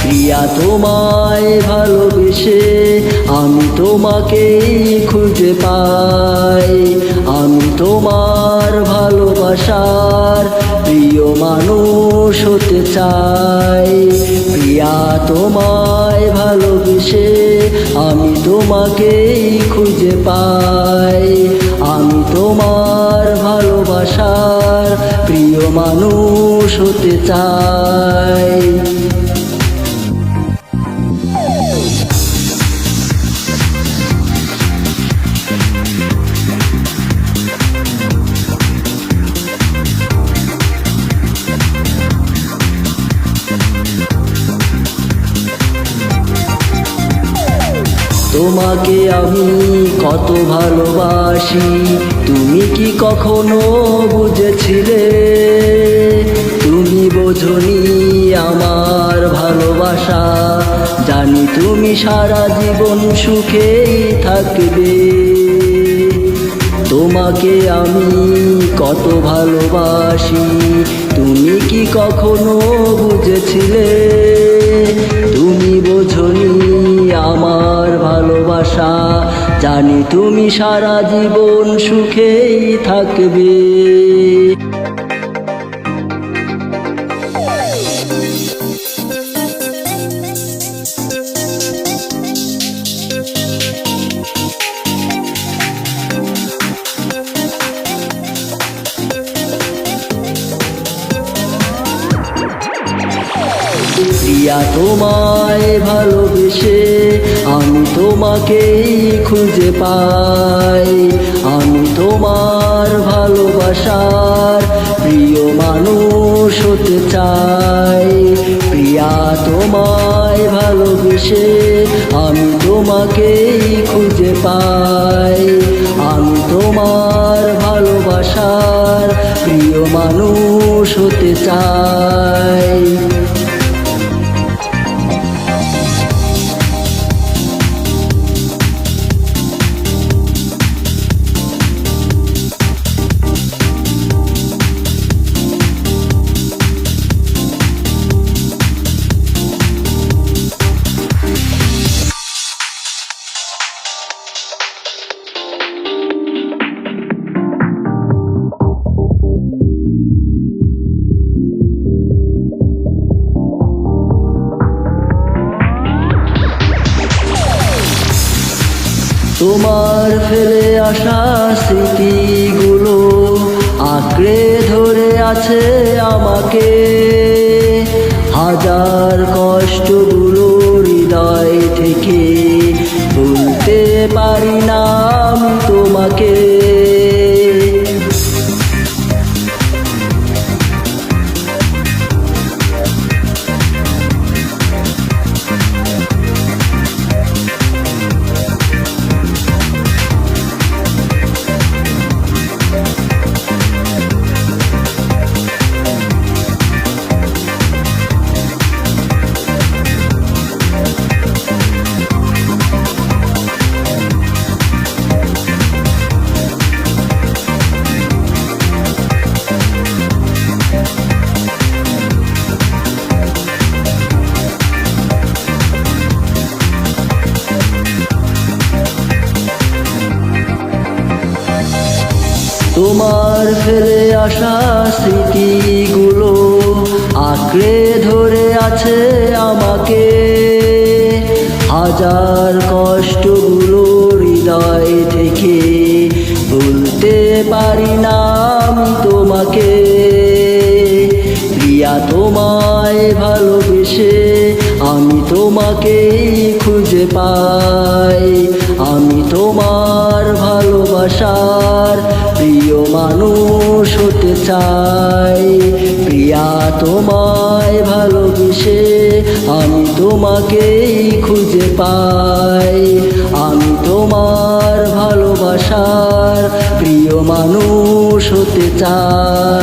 প্রিয়া তোমায় ভালোবেসে আমি তোমাকেই খুঁজে পাই, আমি তোমার ভালোবাসার প্রিয় মানুষ হতে চাই। প্রিয়া তোমায় ভালোবেসে আমি তোমাকেই খুঁজে পাই, আমি তোমার ভালোবাসার প্রিয় মানুষ হতে চাই। তোমাকে আমি কত ভালোবাসি, তুমি কি কখনো বুঝেছিলে? তুমি বোঝনি আমার ভালোবাসা, জানি তুমি সারা জীবন সুখেই থাকবে। তোমাকে আমি কত ভালোবাসি, তুমি কি কখনো বুঝেছিলে? তুমি বোঝনি আমার ভালোবাসা, জানি তুমি সারা জীবন সুখেই থাকবে। প্রিয়া তোমায় ভালোবেসে আমি তোমাকেই খুঁজে পাই, আমি তোমার ভালোবাসার প্রিয় মানুষ হতে চাই। প্রিয়া তোমায় ভালোবেসে আমি তোমাকেই খুঁজে পাই, আমি তোমার ভালোবাসার প্রিয় মানুষ হতে চাই। তোমার ফেলে আসা স্মৃতিগুলো আঁকড়ে ধরে আছে আমাকে, হাজার কষ্টগুলো হৃদয় থেকে ভুলতে পারি না আমি তোমাকে। তোমার ফেলে আসা স্মৃতিগুলো আঁকড়ে ধরে আছে আমাকে, হাজার কষ্টগুলো হৃদয় থেকে ভুলতে পারি না আমি তোমাকে। প্রিয়া তোমায় ভালোবেসে আমি তোমাকেই খুঁজে পাই। আমি তোমার ভালোবাসার প্রিয় মানুষ হতে চাই। প্রিয়া তোমায় ভালোবেসে আমি তোমাকেই খুঁজে পাই। আমি তোমার ভালোবাসার প্রিয় মানুষ হতে চাই।